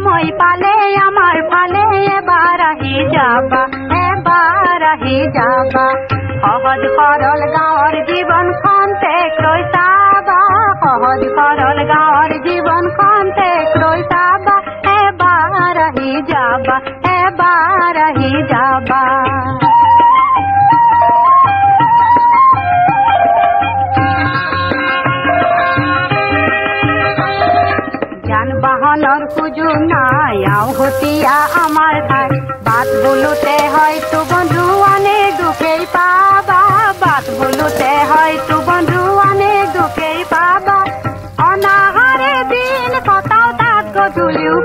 সময় পালে আমাৰ ফালে এবাৰ আহি যাবা সহজ সৰল গাঁৱৰ জীৱনখন তেকৈ চাবা সহজ সৰল গাঁৱৰ জীৱনখন তেকৈ চাবা এবাৰ আহি যাবা যান বাহনৰ সুযোগ নাই আউহতীয়া আমাৰ ঠাই বাট বোলোতে হয়তো বন্ধু অনেক দুখেই পাবা বাট বোলোতে হয়তো বন্ধু অনেক দুখেই পাবা অনাহাৰে দিন কটাও তাত গধূলিও